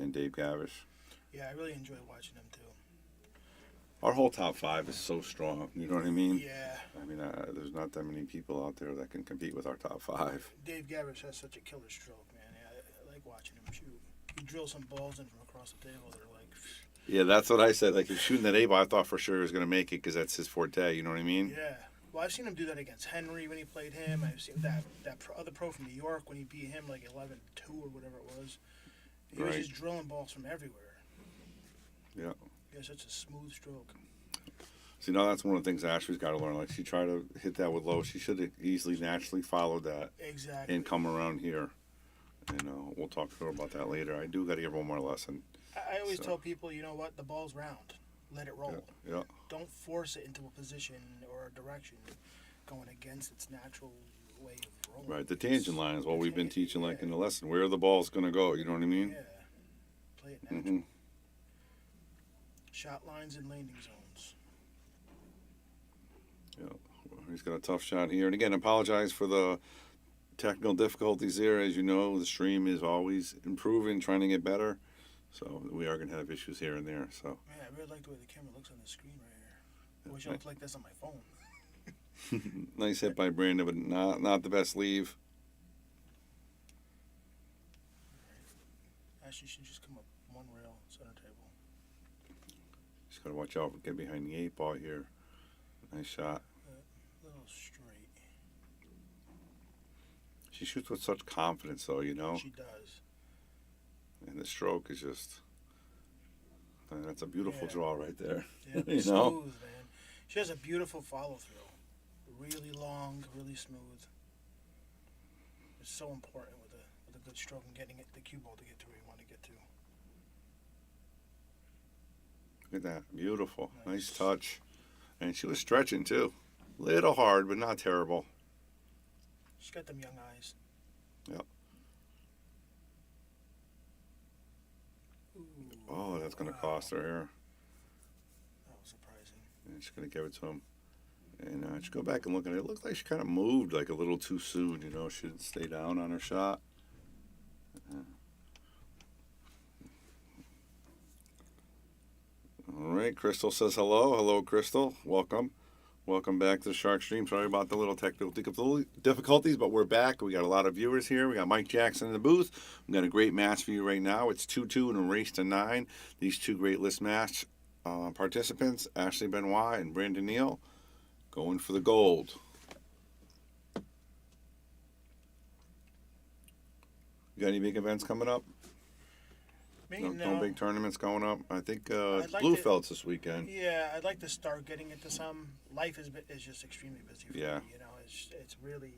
and Dave Gavish. Yeah, I really enjoy watching them too. Our whole top five is so strong. You know what I mean? Yeah, I mean, there's not that many people out there that can compete with our top five. Dave Gavish has such a killer stroke, man. Yeah, I like watching him shoot. He drills some balls in from across the table that are like, Yeah, that's what I said. Like, he's shooting that 8 ball, I thought for sure he was going to make it because that's his forte. You know what I mean? yeah. Well, I've seen him do that against Henry when he played him. I've seen that other pro from New York when he beat him like 11-2 or whatever it was. He was Right. just drilling balls from everywhere. Yeah. He has such a smooth stroke. See, now that's one of the things Ashley's got to learn. Like, she tried to hit that with low. She should have easily, naturally followed that Exactly. and come around here. And we'll talk to her about that later. I do got to give her one more lesson. I always So. tell people, you know what? The ball's round. Let it roll. Yeah. Don't force it into a position or a direction going against its natural way of rolling. Right. The tangent line is what we've been teaching, like Yeah. in the lesson. Where the ball's going to go. You know what I mean? Yeah. Play it natural. Mm-hmm. Shot lines and landing zones. He's got a tough shot here. And again, apologize for the technical difficulties there. As you know, the stream is always improving, trying to get better. So we are going to have issues here and there. So Man, I really like the way the camera looks on the screen right here. I wish I looked like this on my phone. nice hit by Brandon, but not the best leave. Actually, should just come up one rail center table. Just got to watch out for get behind the 8 ball here. Nice shot. A little straight. She shoots with such confidence, though, you know. She does. And the stroke is just. That's a beautiful Yeah. draw right there. Yeah, You smooth, know? man. She has a beautiful follow through. Really long, really smooth. It's so important with a good stroke and getting the cue ball to get to where you want to get to. Look at that. Beautiful. Nice Nice. touch. And she was stretching, too. Little hard, but not terrible. She's got them young eyes. Yep. Ooh, Oh, that's going to wow. cost her here. That was surprising. And she's going to give it to him. And just go back and look at it. It looked like she kind of moved like a little too soon. You know, she didn't stay down on her shot. All right, Crystal says hello. Hello, Crystal. Welcome. Welcome back to the Shark Stream. Sorry about the little technical difficulties, but we're back. We got a lot of viewers here. We got Mike Jackson in the booth. We've got a great match for you right now. It's 2-2 in a race to 9. These two great list match participants, Ashley Benoit and Brandon Neal, going for the gold. You got any big events coming up? Me, No big tournaments going up. I think I'd like Bluefeld's this weekend. Yeah, I'd like to start getting into some. Life is just extremely busy for Yeah. me. You know, it's really.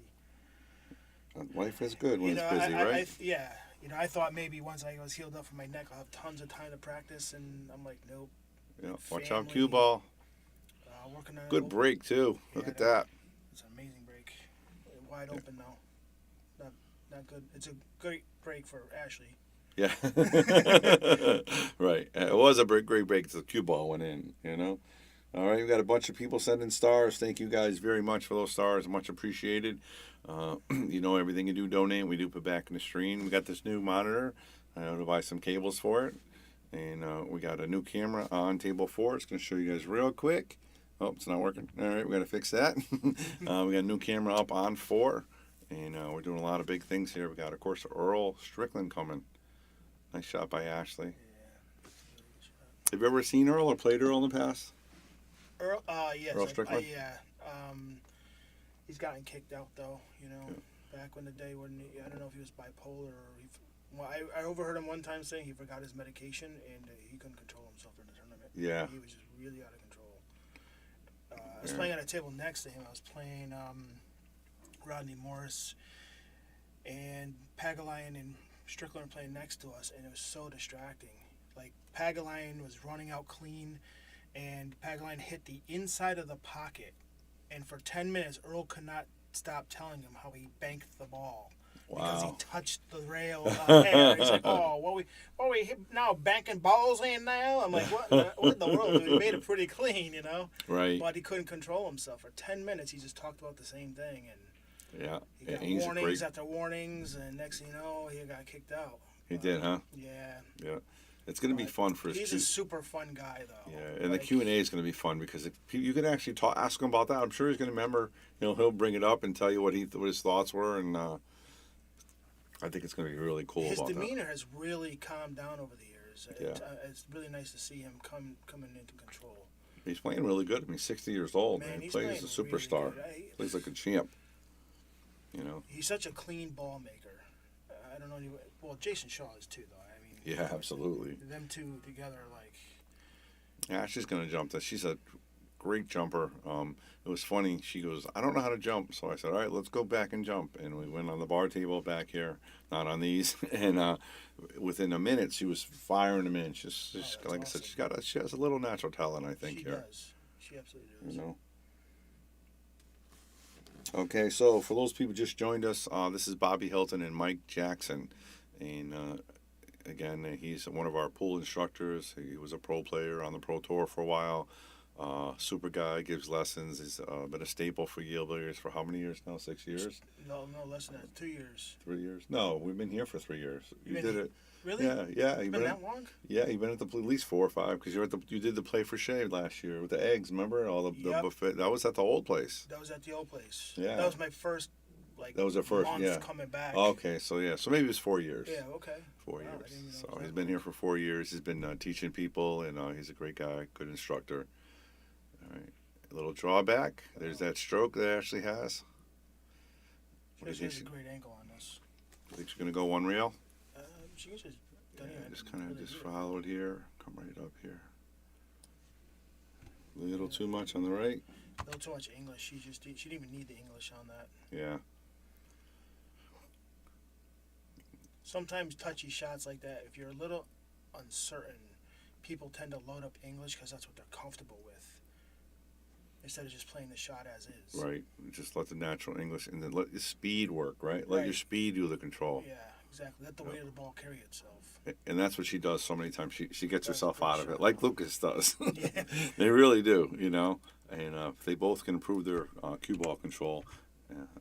Life is good when You know, it's busy, right? yeah. You know, I thought maybe once I was healed up from my neck, I'll have tons of time to practice, and I'm like, nope. Yeah. Watch out, family. cue ball. Working on Good break too. Look Yeah, at that. It's an amazing break. Wide open though. Not good. It's a great break for Ashley. Yeah. Right. It was a great break. The cue ball went in, you know. All right, we've got a bunch of people sending stars. Thank you guys very much for those stars. Much appreciated. You know, everything you do donate, we do put back in the stream. We got this new monitor. I had to buy some cables for it. And we got a new camera on table 4. It's going to show you guys real quick. Oh, it's not working. All right, we got to fix that. We got a new camera up on 4. And we're doing a lot of big things here. We got, of course, Earl Strickland coming. Nice shot by Ashley. Yeah. Have you ever seen Earl or played Earl in the past? Earl, yes. Earl Strickland? Yeah. He's gotten kicked out though. You know, back when the day when I don't know if he was bipolar or I overheard him one time saying he forgot his medication and he couldn't control himself in the tournament. Yeah. He was just really out of control. I was playing at a table next to him. I was playing Rodney Morris and Pagalayan and Strickland were playing next to us, and it was so distracting. Like, Pagalayan was running out clean, and Pagalayan hit the inside of the pocket. And for 10 minutes, Earl could not stop telling him how he banked the ball. Because he Wow. touched the rail hair. He's like, oh, what we now banking balls in now? I'm like, what in the world, dude? He made it pretty clean, you know? Right. But he couldn't control himself. For 10 minutes, he just talked about the same thing, and Yeah. he got he's a warnings great. after warnings, and next thing you know, he got kicked out. He did, huh? Yeah. Yeah. It's going to be fun for his He's a super fun guy, though. Yeah, and the Q&A is going to be fun because you can actually ask him about that. I'm sure he's going to remember. He'll bring it up and tell you what his thoughts were, and I think it's going to be really cool His about demeanor has really calmed down over the years. Yeah. It's really nice to see him coming into control. that. He's playing really good. I mean, 60 years old. Man, He he's plays as a playing really superstar. good. Plays like a champ. He's such a clean ball maker. I don't know. Well, Jason Shaw is too, though. I mean, Yeah, absolutely. them two together, like. Yeah, she's going to jump that. She's a great jumper. It was funny. She goes, I don't know how to jump. So I said, all right, let's go back and jump. And we went on the bar table back here, not on these. And within a minute, she was firing them in. She's like I said, she has a little natural talent, I think, She here. does. She absolutely does. Okay, so for those people just joined us, this is Bobby Hilton and Mike Jackson. And again, he's one of our pool instructors. He was a pro player on the Pro Tour for a while. Super guy, gives lessons. He's been a staple for Yale Billiards for how many years now? 6 years? No, less than that. 2 years. 3 years? No, we've been here for 3 years. You did it. Really? Yeah. It's been that long? Yeah, you've been at at least 4 or 5 because you did the play for Shea last year with the eggs. Remember all the Yep. buffet? That was at the old place. That was at the old place. Yeah. That was my first, That was the first, month yeah. coming back. Okay, so maybe it was 4 years. Yeah, okay. 4 Wow, I years. didn't even know it So was he's that been long. here for 4 years. He's been teaching people, and he's a great guy, good instructor. All right, a little drawback. There's that stroke that Ashley has. What do She you has a think? great angle on this. I think she's gonna go one rail. She just Yeah, done it. just kind of Really just good. follow it here. Come right up here. A little too much on the right. A little too much English. She didn't even need the English on that. Yeah. Sometimes touchy shots like that, if you're a little uncertain, people tend to load up English because that's what they're comfortable with, instead of just playing the shot as is. Right. Just let the natural English and then let your speed work. Right. Let your Right. speed do the control. Yeah, exactly. Let the weight of the ball carry itself. And that's what she does so many times. She gets Does herself a out great of it, job. like Lucas does. Yeah. They really do, And if they both can improve their cue ball control,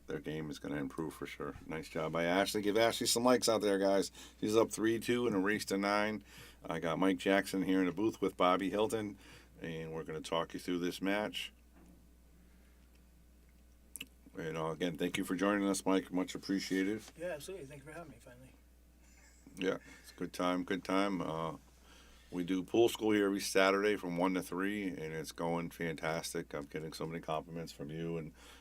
their game is going to improve for sure. Nice job by Ashley. Give Ashley some likes out there, guys. She's up 3-2 in a race to 9. I got Mike Jackson here in the booth with Bobby Hilton, and we're going to talk you through this match. And again, thank you for joining us, Mike. Much appreciated. Yeah, absolutely. Thank you for having me finally. Yeah, it's a good time, good time. We do pool school here every Saturday from 1 to 3, and it's going fantastic. I'm getting so many compliments from you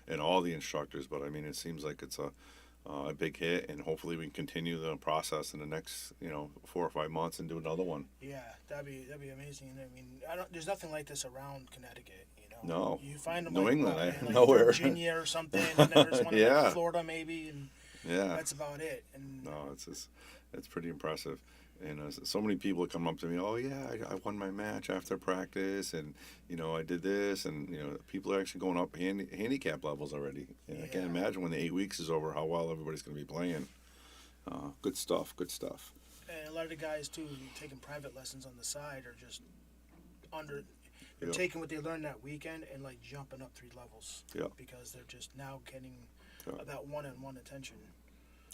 and all the instructors, but I mean, it seems like it's a big hit, and hopefully we can continue the process in the next 4 or 5 months and do another one. Yeah, that'd be amazing. I mean, there's nothing like this around Connecticut. No. You find them New like, England, like nowhere. Virginia or something, and then there's one in Yeah. like Florida maybe, and Yeah. that's about it. And No, it's pretty impressive. And so many people come up to me, oh yeah, I won my match after practice, and I did this, and people are actually going up handicap levels already. And I can't Yeah. imagine when the 8 weeks is over how well everybody's going to be playing. Good stuff, good stuff. And a lot of the guys too, taking private lessons on the side, are just they're Yep. taking what they learned that weekend and like jumping up 3 levels. Yep. Because they're just now getting Yep. that one-on-one attention.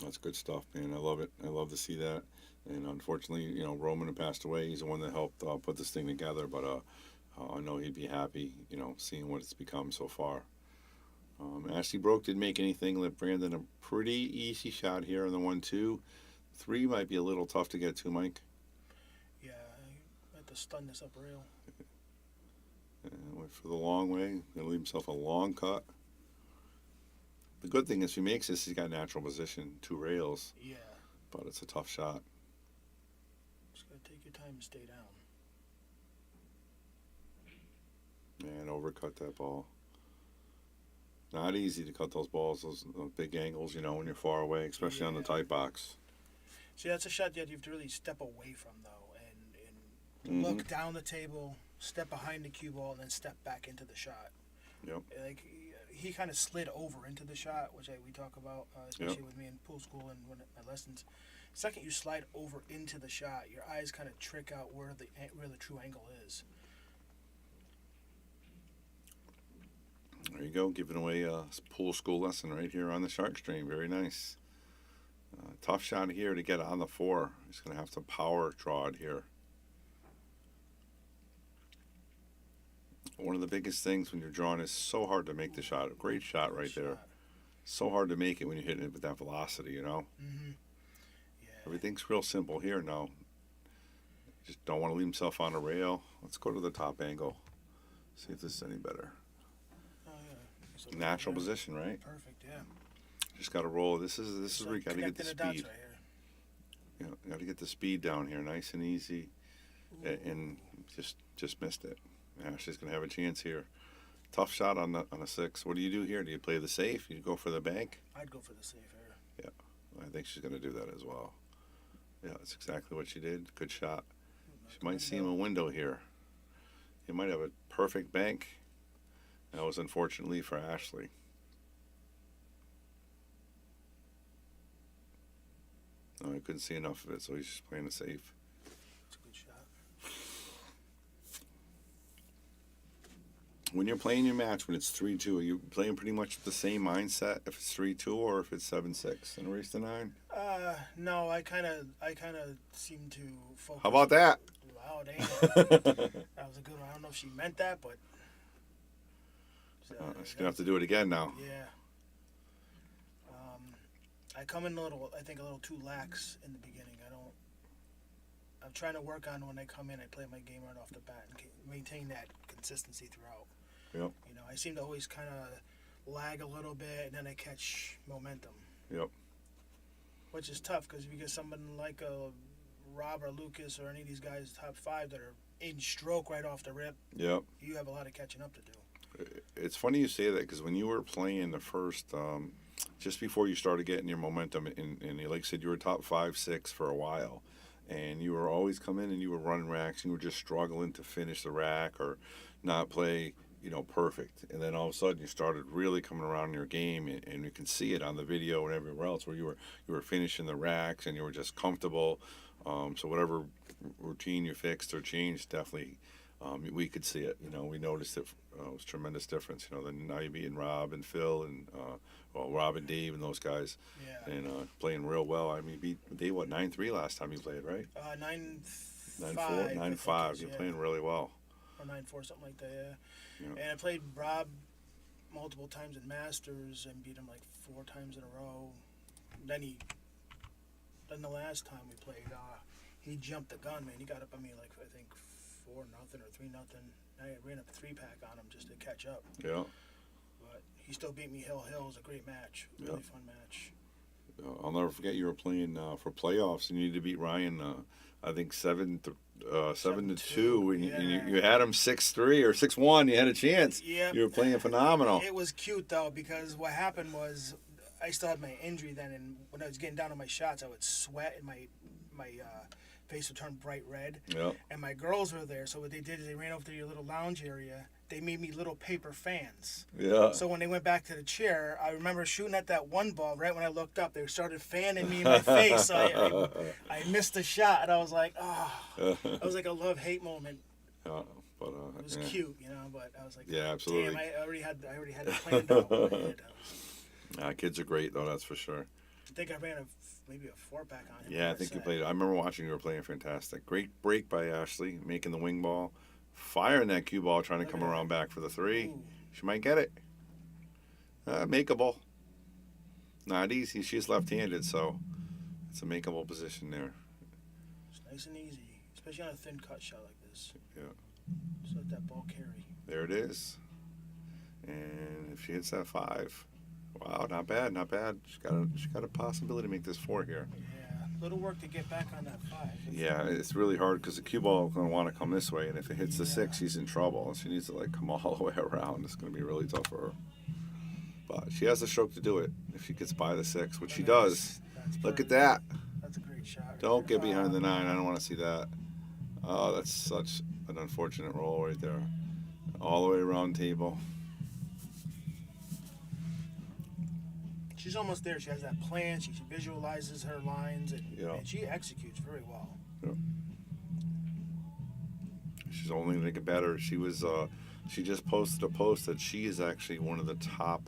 That's good stuff, man. I love it. I love to see that. And unfortunately, Roman had passed away. He's the one that helped put this thing together. But I know he'd be happy, seeing what it's become so far. Ashley Broke didn't make anything. Let Brandon a pretty easy shot here on the 1-2. 3 might be a little tough to get to, Mike. Yeah, I have to stun this up rail. Went for the long way. Gonna leave himself a long cut. The good thing is, if he makes this, he's got natural position, 2 rails. Yeah, But it's a tough shot. just gotta take your time and stay down. And overcut that ball. Not easy to cut those balls, those big angles, when you're far away, especially on the Yeah. tight box. See, that's a shot that you have to really step away from, though, and Mhm. look down the table, step behind the cue ball, and then step back into the shot. Yep. Like he kind of slid over into the shot, which we talk about, especially Yep. with me in pool school and when my lessons. Second, you slide over into the shot, your eyes kind of trick out where the true angle is. There you go, giving away a pool school lesson right here on the Shark Stream. Very nice. Tough shot here to get on the 4. He's going to have to power draw it here. one of the biggest things when you're drawing is so hard to make the shot. A great shot right there. Shot. So hard to make it when you're hitting it with that velocity, you know? Mm-hmm. Yeah. Everything's real simple here now. Just don't want to leave himself on a rail. Let's go to the top angle. See if this is any better. Oh, yeah. So Natural there. position, right? Perfect, yeah. Just got to roll. This is where you got to get the connecting dots speed. right here. You know, got to get the speed down here, nice and easy, and just missed it. Ashley's gonna have a chance here. Tough shot on a 6. What do you do here? Do you play the safe? You go for the bank? I'd go for the safe here. I think she's gonna do that as well. Yeah, that's exactly what she did. Good shot. She might see him a window here. He might have a perfect bank. That was unfortunately for Ashley. No, I couldn't see enough of it, so he's just playing it safe. It's a good shot. When you're playing your match, when it's 3-2, are you playing pretty much the same mindset if it's 3-2 or if it's 7-6 in a race to 9? No, I kind of seem to focus. How about that? Wow, damn. That was a good one. I don't know if she meant that, but. She's gonna have to do it again now. Yeah. I come in I think a little too lax in the beginning. I'm trying to work on when I come in, I play my game right off the bat and maintain that consistency throughout. Yep. You know, I seem to always kind of lag a little bit, and then I catch momentum. Yep. Which is tough because if you get someone like a Rob or Lucas or any of these guys top 5 that are in stroke right off the rip, Yep. you have a lot of catching up to do. It's funny you say that because when you were playing the first, just before you started getting your momentum, and like I said, you were top 5, 6 for a while, and you were always coming and you were running racks, and you were just struggling to finish the rack or not play, perfect. And then all of a sudden you started really coming around in your game, and you can see it on the video and everywhere else where you were finishing the racks and you were just comfortable. So whatever routine you fixed or changed, definitely. We could see it, we noticed it. It was a tremendous difference, then now you're beating Rob and Phil and, Rob and Dave and those guys. Yeah. And playing real well. I mean, beat Dave, 9-3 last time you played, right? 9-5. 9-5. You're playing really well. Or 9-4, something like that, Yeah. And I played Rob multiple times in Masters and beat him like 4 times in a row. Then the last time we played, he jumped the gun, man. He got up on me like, I think, 4-0 or 3-0. I ran up a 3-pack on him just to catch up. Yeah. But he still beat me hill. It was a great match. Really fun match. I'll never forget you were playing for playoffs, and you need to beat Ryan. I think 7-2, and you had him 6-3 or 6-1. You had a chance. Yeah. You were playing phenomenal. It was cute though because what happened was I still had my injury then, and when I was getting down on my shots, I would sweat and my face would turn bright red. Yeah. And my girls were there, so what they did is they ran over to your little lounge area. They made me little paper fans. Yeah. So when they went back to the chair, I remember shooting at that one ball. Right when I looked up, they started fanning me in my face. So I missed the shot, and I was like, oh. It was like a love-hate moment. Yeah, but It was cute, But I was like, yeah, absolutely. damn, I already had it planned out. Kids are great though, that's for sure. I think I ran maybe a 4-pack on him. Yeah, I think you played. I remember watching you were playing fantastic. Great break by Ashley, making the wing ball, firing that cue ball, trying to come around back for the 3. Ooh. She might get it. Makeable. Not easy. She's left-handed, so it's a makeable position there. It's nice and easy, especially on a thin cut shot like this. Yeah. Just let that ball carry. There it is. And if she hits that 5, wow, not bad, not bad. She got a possibility to make this 4 here. Yeah, little work to get back on that 5. Yeah, it's really hard because the cue ball is going to want to come this way, and if it hits the 6, she's in trouble. She needs to come all the way around. It's going to be really tough for her. But she has the stroke to do it if she gets by the 6, which she does. Look at that. That's a great shot. Don't get behind the 9. I don't want to see that. Oh, that's such an unfortunate roll right there. All the way around table. She's almost there. She has that plan. She visualizes her lines, and she executes very well. Yeah. She's only going to get better. She was. She just posted a post that she is actually one of the top.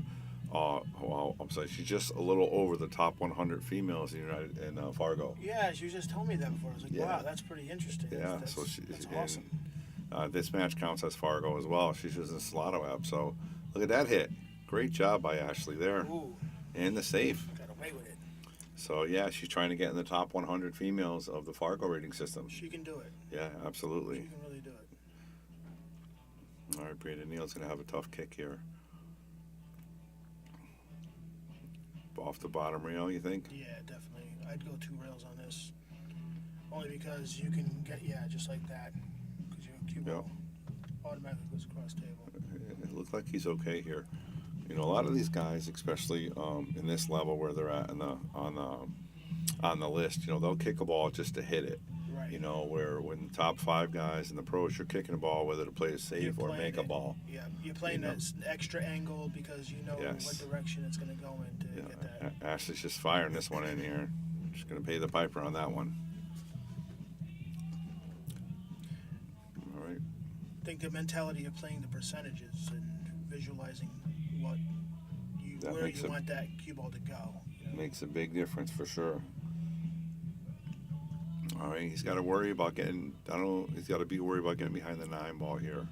I'm sorry. She's just a little over the top 100 females in Fargo. Yeah, she was just telling me that before. I was like, wow, that's pretty interesting. Yeah, that's so that's awesome. This match counts as Fargo as well. She's using the Solano app. So look at that hit. Great job by Ashley there. Ooh, And the save. got away with it. So yeah, she's trying to get in the top 100 females of the Fargo rating system. She can do it. Yeah, absolutely. She can really do it. All right, Brandon Neal's going to have a tough kick here. Off the bottom rail, you think? Yeah, definitely. I'd go 2 rails on this. Only because you can get, just like that. Because your cue ball automatically goes across table. It looked like he's okay here. You know, a lot of these guys, especially in this level where they're at on the list, you know, they'll kick a ball just to hit it. Right. You know, where when the top 5 guys in the pros, you're kicking a ball whether to play a save or make a ball. Yeah, you're playing that extra angle because you know Yes. what direction it's going to go in to get that. Ashley's just firing this one in here. Just going to pay the piper on that one. All right. I think the mentality of playing the percentages and visualizing what That where makes you it- want that cue ball to go. You know? Makes a big difference for sure. All right, he's got to worry about getting. He's got to be worried about getting behind the 9 ball here.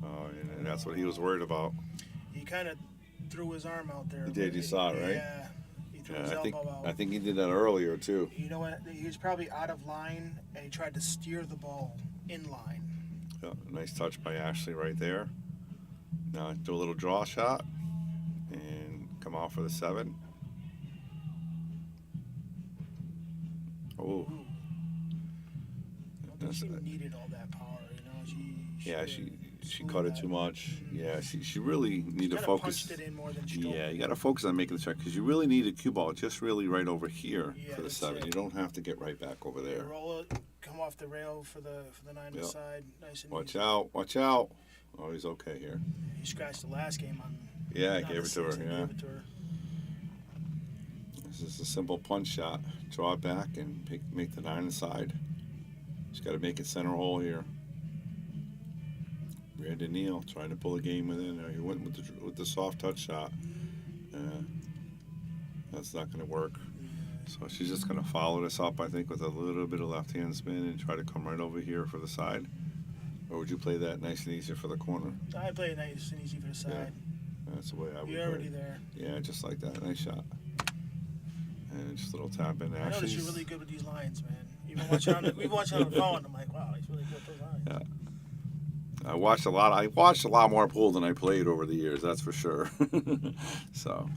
And that's what he was worried about. He kind of threw his arm out there. He did, you saw it, right? Yeah, he threw his I think elbow out. I think he did that earlier too. You know what? He was probably out of line, and he tried to steer the ball in line. Yeah, nice touch by Ashley right there. Now do a little draw shot and come off for the 7. Oh, Ooh. I don't think she needed all that power. You know, she cut it too much. Yeah, she really need to kinda focus. punched it in more than she Yeah, you got to focus on making the check because you really need a cue ball just really right over here Yeah, for the that's 7. it. You don't have to get right back over there. Roll it, come off the rail for the 9 on the Yep. side, nice and Watch easy. out, watch out. Oh, he's okay here. He scratched the last game on. Yeah, I on gave the it to her, season, yeah. Gave it to her. This is a simple punch shot. Draw it back and make the 9 inside. Just got to make it center hole here. Brandon Neal trying to pull a game within there. He went with the soft touch shot. That's not going to work. So she's just going to follow this up, I think, with a little bit of left-hand spin and try to come right over here for the side. Or would you play that nice and easy for the corner? I play it nice and easy for the side. That's the way I would You're play already it. there. Yeah, just like that. Nice shot. And just a little tap in. I noticed Actually, you're really good with these lines, man. Even watching we've watched on the phone. I'm like, wow, he's really good with those lines. Yeah. I watched a lot more pool than I played over the years. That's for sure. So,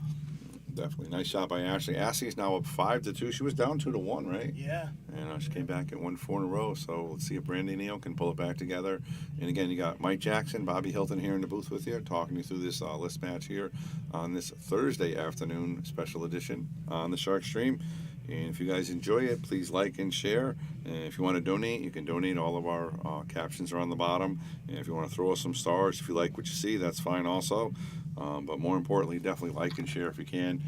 definitely nice shot by Ashley. Ashley's now up 5-2. She was down 2-1, right? Yeah. And she came back and won 4 in a row. So let's see if Brandon Neal can pull it back together. And again, you got Mike Jackson, Bobby Hilton here in the booth with you, talking you through this list match here on this Thursday afternoon special edition on the Shark Stream. And if you guys enjoy it, please like and share. And if you want to donate, you can donate. All of our captions are on the bottom. And if you want to throw us some stars, if you like what you see, that's fine also. But more importantly, definitely like and share if you can,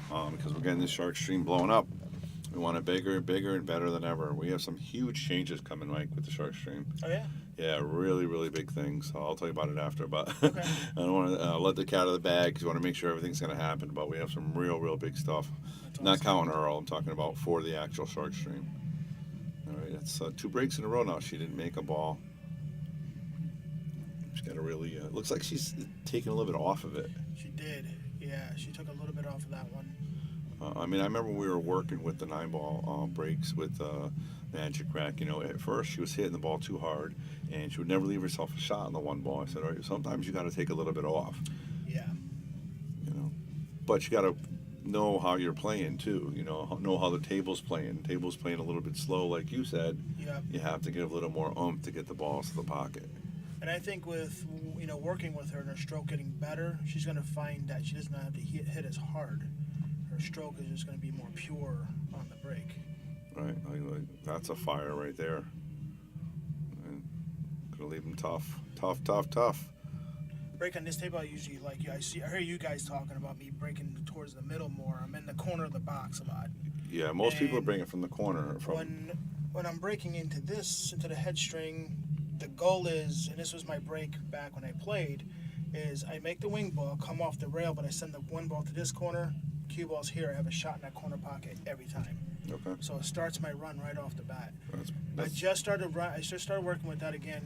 because we're getting this Shark Stream blowing up. We want it bigger, and better than ever. We have some huge changes coming, Mike, with the Shark Stream. Oh yeah. Yeah, really, really big things. So I'll tell you about it after. But Okay. I don't want to let the cat out of the bag because we want to make sure everything's going to happen. But we have some real big stuff. That's Not awesome. counting Earl. I'm talking about for the actual Shark Stream. All right, that's 2 breaks in a row now. She didn't make a ball. She's got to really. Looks like she's taking a little bit off of it. She did. Yeah, she took a little bit off of that one. I mean, I remember we were working with the 9-ball breaks with Magic Rack. You know, at first she was hitting the ball too hard, and she would never leave herself a shot on the 1 ball. I said, all right, sometimes you got to take a little bit off. Yeah. You know, but you got to know how you're playing too. You know how the table's playing. Table's playing a little bit slow, like you said. Yep. You have to give a little more oomph to get the balls to the pocket. And I think with working with her and her stroke getting better, she's going to find that she doesn't have to hit as hard. Her stroke is just going to be more pure on the break. Right, like that's a fire right there. And gonna leave them tough. Break on this table, I usually I hear you guys talking about me breaking towards the middle more. I'm in the corner of the box a lot. Yeah, most people And bring it from the corner. When I'm breaking into the head string, the goal is, and this was my break back when I played, is I make the wing ball come off the rail, but I send the 1 ball to this corner, cue ball's here, I have a shot in that corner pocket every time. Okay. So it starts my run right off the bat. That's, I that's just started working with that again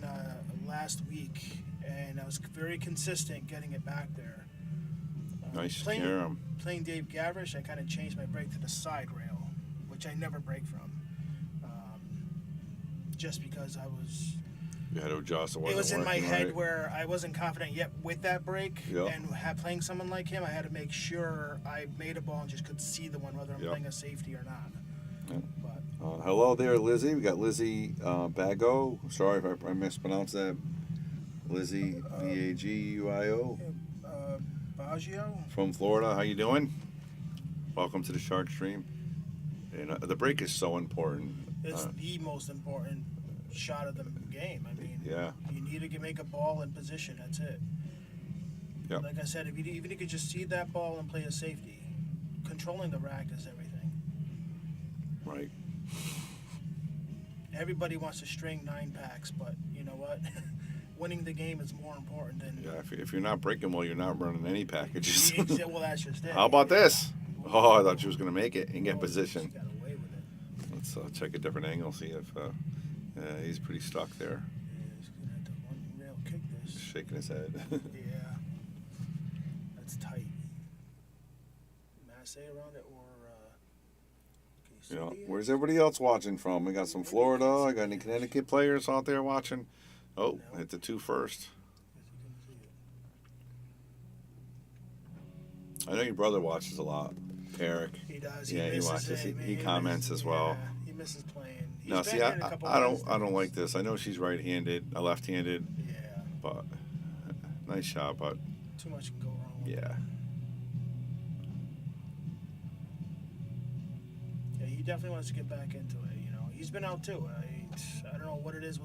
last week, and I was very consistent getting it back there. nice. Playing Dave Gavrish, I kind of changed my brake to the side rail, which I never brake from, just because You had to adjust. it was in my working head right. where I wasn't confident yet with that brake, Yep. and playing someone like him, I had to make sure I made a ball and just could see the one, whether I'm Yep. playing a safety or not. Yep. But Hello there, Lizzie. We got Lizzie Bago. Sorry if I mispronounced that. Lizzie Baguio Baggio, from Florida. How you doing? Welcome to the Shark Stream. And the break is so important. it's the most important shot of the game. I mean, Yeah. you need to make a ball in position. That's it. Yep. Like I said, even if you could just see that ball and play a safety, controlling the rack is everything. Right. Everybody wants to string 9-packs, but you know what? Winning the game is more important than. Yeah. If you're not breaking well, you're not running any packages. Well, that's just it. How about this? Oh, I thought she was going to make it and get Oh, position. she got away with it. Let's check a different angle, see if he's pretty stuck there. Yeah, he's gonna have to one rail kick this. Shaking his head. Yeah, that's tight. Massey around it, or can you see Yeah. the- Where's everybody else watching from? We got some Florida. I got any Connecticut players out there watching? Oh, No. hit the 2 first. Yes, you can see it. I know your brother watches a lot. Eric. He does. Yeah, he misses watches. it. He comments as well. Yeah, he misses playing. He's Now, been see, in a couple I wins. don't like this. I know she's right-handed, left-handed, Yeah, but nice shot. But too much can go wrong. With yeah, Yeah, he definitely wants to get back into it. You know, he's been out too. I don't know what it is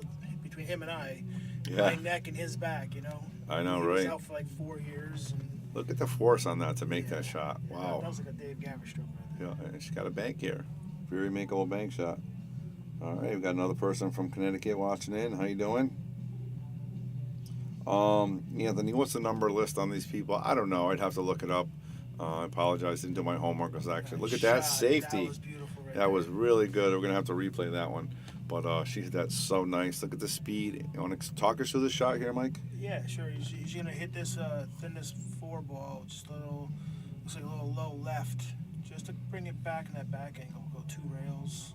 between him and I. My yeah. neck and his back. You know. I know, He was right? out for like 4 years. And, Look at the force on that to make Yeah. that shot. yeah, Wow. that was like a Dave Gavrish stroke right there. Yeah, and she's got a bank here. Very makeable bank shot. All right, we've got another person from Connecticut watching in. How you doing? Anthony, what's the number list on these people? I don't know. I'd have to look it up. I apologize. Didn't do my homework. Because actually, look at that Shot, safety. That was beautiful. Right That there. was really good. We're gonna have to replay that one. But she hit that so nice. Look at the speed. You want to talk us through the shot here, Mike? Yeah, sure. He's gonna hit this thinness 4 ball, just a little, looks like a little low left, just to bring it back in that back angle. Go 2 rails.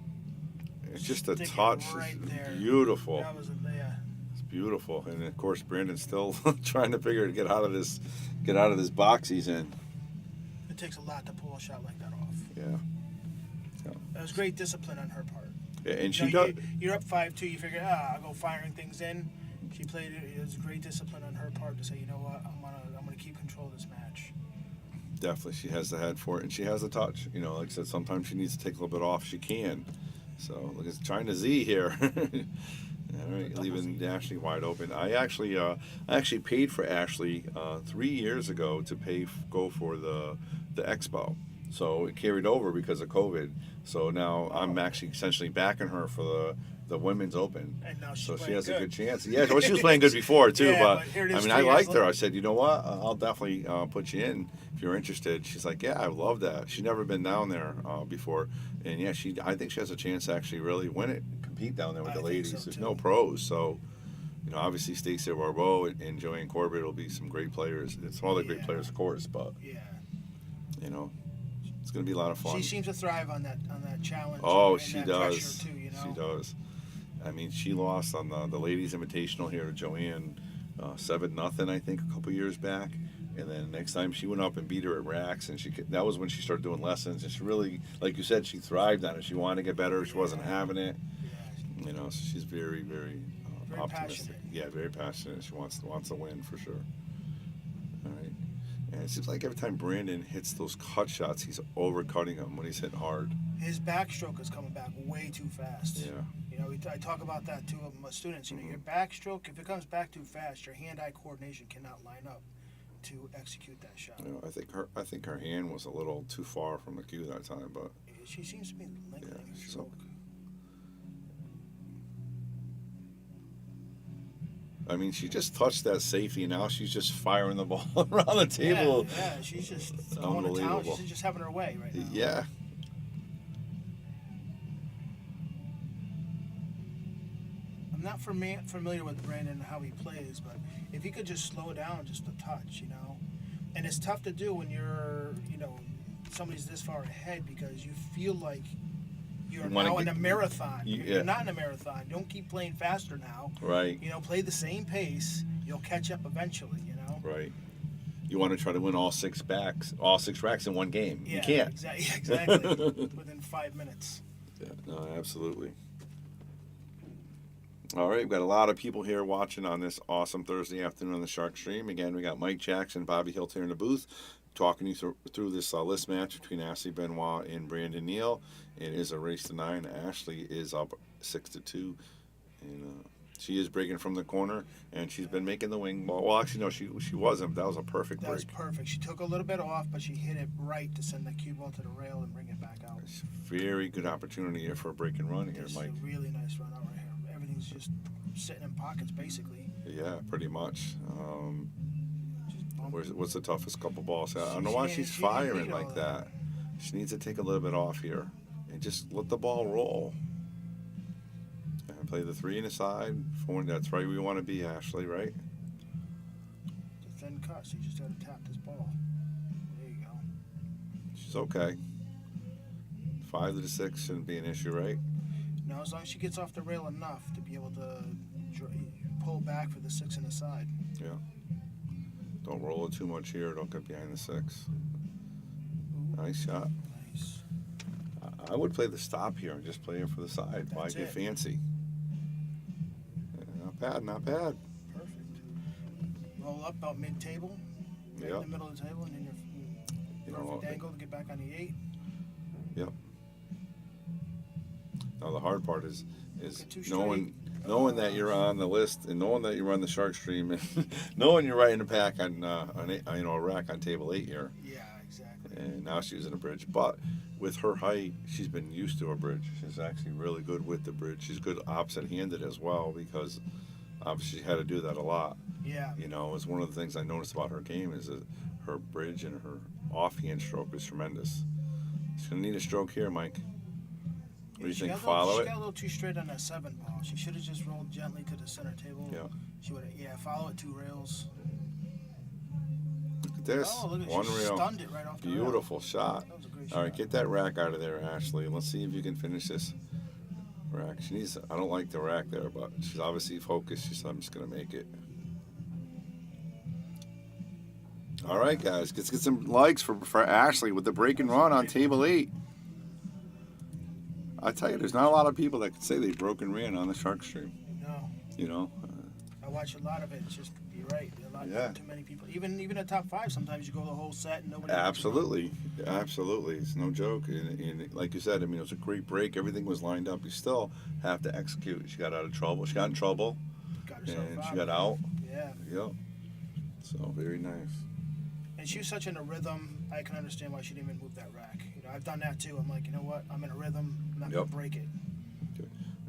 It's just a Stick it touch. right It's there. beautiful. That was yeah. It's beautiful. And of course, Brandon's still trying to figure to get out of this box he's in. It takes a lot to pull a shot like that off. Yeah. That was great discipline on her part. Yeah, and she You know, does. You're up 5-2. You figure, I'll go firing things in. She played it. It was great discipline on her part to say, you know what, I'm gonna keep control of this match. Definitely, she has the head for it, and she has the touch. You know, like I said, sometimes she needs to take a little bit off. She can. So look, it's trying to Z here. All right, leaving Ashley wide open. I actually paid for Ashley 3 years ago to go for the expo. So it carried over because of COVID. So now I'm actually essentially backing her for the women's open. And now she's So she playing has a good. good chance. Yeah, well, she was playing good before too. Yeah, but but here it I is mean, 3 I years liked her. later. I said, you know what? I'll definitely put you in if you're interested. She's like, yeah, I love that. She's never been down there before, and yeah, I think she has a chance to actually really win it, compete down there with I the think ladies. so, There's too. no pros, so you know, obviously Stacey Barbeau and Joanne Corbett will be some great players. It's some other great Yeah. players, of course, but Yeah. you know, it's going to be a lot of fun. She seems to thrive on that challenge. Oh, and she that does. Pressure too, you know? She does. I mean, she lost on the ladies' invitational here to Joanne 7-0, I think, a couple years back. And then next time she went up and beat her at Racks, and that was when she started doing lessons. And she really, like you said, she thrived on it. She wanted to get better. She wasn't having it. Yeah. You know, so she's very, very, Very optimistic. passionate. Yeah, very passionate. She wants to win for sure. All right. And it seems like every time Brandon hits those cut shots, he's overcutting them when he's hitting hard. His backstroke is coming back way too fast. Yeah. You know, I talk about that too with my students. You know, your backstroke, if it comes back too fast, your hand-eye coordination cannot line up to execute that shot. You know, I think her hand was a little too far from the cue that time, but She seems to be lengthening Yeah, his so- stroke. I mean, she just touched that safety, and now she's just firing the ball around the table. Yeah, she's just going to town. Unbelievable. She's just having her way right now. Yeah. not familiar with Brandon and how he plays, but if he could just slow down just a touch, you know. And it's tough to do when you're, you know, somebody's this far ahead because you feel like you're now in a marathon. You're not in a marathon. Don't keep playing faster now. Right. You know, play the same pace. You'll catch up eventually, you know. Right. You want to try to win all six racks in one game. Yeah, you can't. Exactly. Within 5 minutes. Yeah, no, absolutely. All right, we've got a lot of people here watching on this awesome Thursday afternoon on the Shark Stream. Again, we got Mike Jackson, Bobby Hilt here in the booth, talking you through this list match between Ashley Benoit and Brandon Neal. It is a race to 9. Ashley is up 6-2, and she is breaking from the corner, and she's been making the wing ball. Well, actually, no, she wasn't. That was a perfect break. That was perfect. She took a little bit off, but she hit it right to send the cue ball to the rail and bring it back out. It's a very good opportunity here for a break and run here, This Mike. is a really nice run out right here. Everything's just sitting in pockets, basically. Yeah, pretty much. What's the toughest couple balls? I don't know why she's firing like that. She needs to take a little bit off here and just let the ball roll. And play the 3 in the side. 4, that's right where we want to be, Ashley, right? It's a thin cut, so you just got to tap this ball. There you go. She's okay. 5 to the 6 shouldn't be an issue, right? Now, as long as she gets off the rail enough to be able to pull back for the 6 in the side. Yeah. Don't roll it too much here. Don't get behind the 6. Ooh. Nice shot. Nice. I would play the stop here and just play it for the side. Why That's get it. fancy? Yeah, not bad, not bad. Perfect. Roll up about mid-table. Right Yeah. in the middle of the table, and then your perfect angle to get back on the 8. Yep. Now the hard part is Get too knowing that you're on the list and knowing that you're on the Shark Stream and knowing you're right in the pack on a rack on table 8 here. Yeah, exactly. And now she's using a bridge, but with her height, she's been used to a bridge. She's actually really good with the bridge. She's good opposite-handed as well because obviously she had to do that a lot. Yeah. You know, it's one of the things I noticed about her game is that her bridge and her offhand stroke is tremendous. She's gonna need a stroke here, Mike. What do you think? Follow it? She got a little too straight on that 7 ball. She should have just rolled gently to the center table. Yeah. She would have, follow it 2 rails. Look at this. Oh, look at One she rail. stunned it right off the rail. Beautiful shot. That was a great All right, shot. get that rack out of there, Ashley. Let's see if you can finish this rack. She needs. I don't like the rack there, but she's obviously focused. She said, "I'm just gonna make it." All right, guys, let's get some likes for Ashley with the break and run on table 8. I tell you, there's not a lot of people that could say they broke and ran on the Shark Stream. No. You know. I watch a lot of it. It's just, you're right. Yeah. Too many people. Even the top 5, sometimes you go the whole set and nobody. Absolutely, absolutely. It's no joke. And like you said, I mean, it was a great break. Everything was lined up. You still have to execute. She got out of trouble. She got in trouble, Got herself and out. she got out. Yeah. Yep. So very nice. And she was such in a rhythm. I can understand why she didn't even move that rack. You know, I've done that too. I'm like, you know what? I'm in a rhythm. I'm not gonna break it.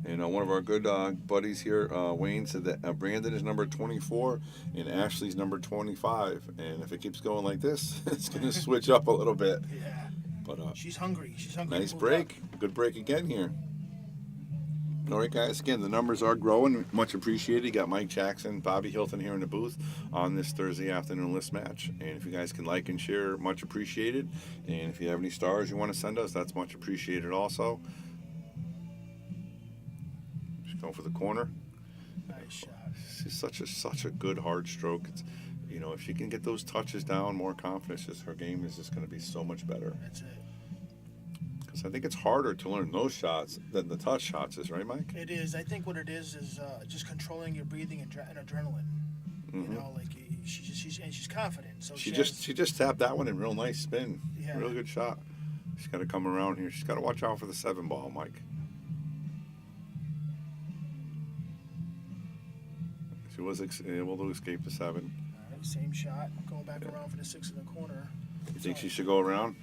And one of our good buddies here, Wayne, said that Brandon is number 24 and Ashley's number 25. And if it keeps going like this, it's going to switch up a little bit. Yeah. But she's hungry. She's hungry. nice to move break. Good break again here. All right, guys. Again, the numbers are growing. Much appreciated. You got Mike Jackson, Bobby Hilton here in the booth on this Thursday afternoon list match. And if you guys can like and share, much appreciated. And if you have any stars you want to send us, that's much appreciated also. Going for the corner. Nice shot. She's such a good hard stroke. It's, you know, if she can get those touches down, more confidence, just her game is just going to be so much better. That's it. Because I think it's harder to learn those shots than the touch shots, is right, Mike? It is. I think what it is just controlling your breathing and adrenaline. Mm-hmm. You know, like she's confident. So She just tapped that one in real nice spin. Yeah. Real good shot. She's got to come around here. She's got to watch out for the 7 ball, Mike. She was able to escape the 7. All right, same shot. Going back around for the 6 in the corner. You think she should go around?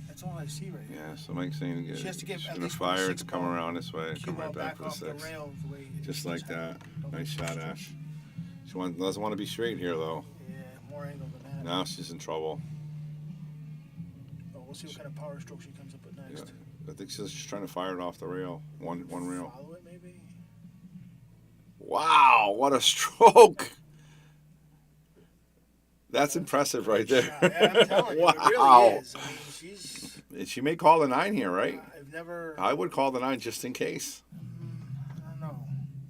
That's all I see right now. Yeah, so Mike's saying She has to get she's at gonna least for the fire. 6 It's come ball. around this way. Cue Come ball right back for the off 6. the rail the way Just it's like that. Don't Nice get shot, straight. Ash. She doesn't want to be straight here, though. Yeah, more angle than that. Now she's in trouble. Oh, we'll see what kind of power stroke she comes up with Yeah. next. I think she's just trying to fire it off the rail. One rail. Follow it, maybe? Wow, what a stroke. That's impressive right there. Yeah, I'm telling you, it really Wow. is. I mean, she's. She may call the 9 here, right? I've never. I would call the 9 just in case. I don't know.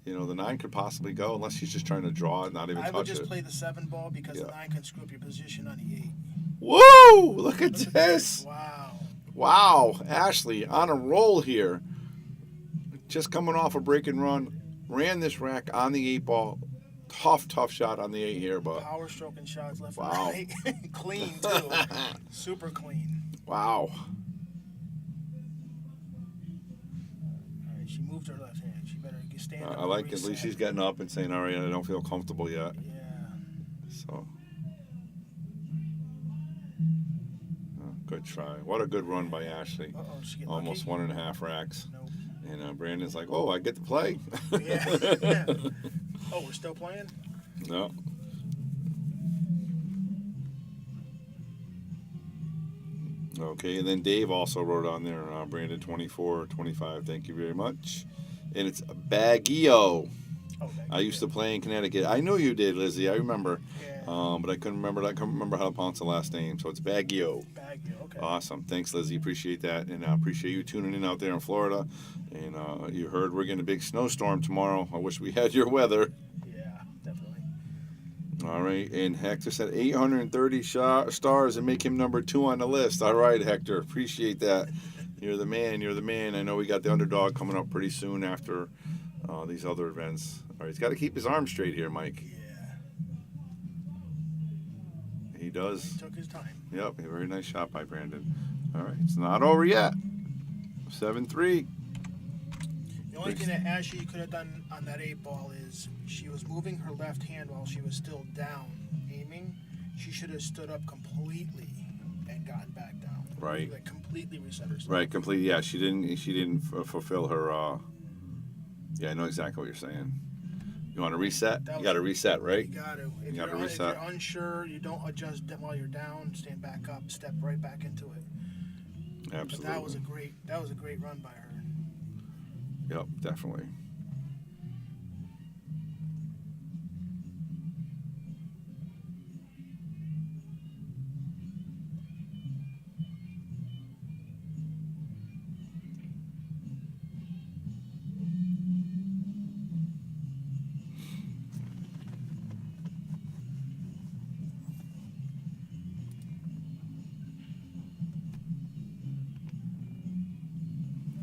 You know, the 9 could possibly go unless she's just trying to draw it, not even I would touch just it. play the 7 ball because Yeah. the 9 can screw up your position on the 8. Woo! Look at Look at this. Wow. Wow. Ashley on a roll here. Just coming off a break and run. Ran this rack on the 8 ball. Tough shot on the 8 here, but Power stroking shots left Wow. and right. Clean, too. Super clean. wow. All right, she moved her left hand. She better stand up. I and like at reset. least she's getting up and saying, all right, I don't feel comfortable yet. Yeah. So, good try. What a good run by Ashley. Uh-oh, did she get Almost lucky? 1.5 racks. Nope. And Brandon's like, oh, I get to play. Yeah. Oh, we're still playing? No. Okay, and then Dave also wrote on there, Brandon 24, 25, thank you very much. And it's Baguio. Oh, thank I you. used to play in Connecticut. I knew you did, Lizzie. I remember. Yeah. But I couldn't remember how to pronounce the last name. So it's Baguio. Baguio, okay. Awesome. Thanks, Lizzie. Appreciate that. And I appreciate you tuning in out there in Florida. And you heard we're getting a big snowstorm tomorrow. I wish we had your weather. Yeah, definitely. All right. And Hector said 830 stars and make him number 2 on the list. All right, Hector. Appreciate that. You're the man. You're the man. I know we got the underdog coming up pretty soon after these other events. All right. He's got to keep his arm straight here, Mike. Yeah. He does. He took his time. Yep. A very nice shot by Brandon. All right. It's not over yet. 7-3. The only thing that Ashley could have done on that 8 ball is she was moving her left hand while she was still down aiming. She should have stood up completely and gotten back down. Right. Like completely reset herself. Right. Completely. Yeah. She didn't fulfill her. Yeah. I know exactly what you're saying. You want to reset? That You was- got to reset, right? You got to. If, You gotta if reset. you're unsure, you don't adjust while you're down. Stand back up. Step right back into it. Absolutely. But that was a great run by her. Yep. Definitely.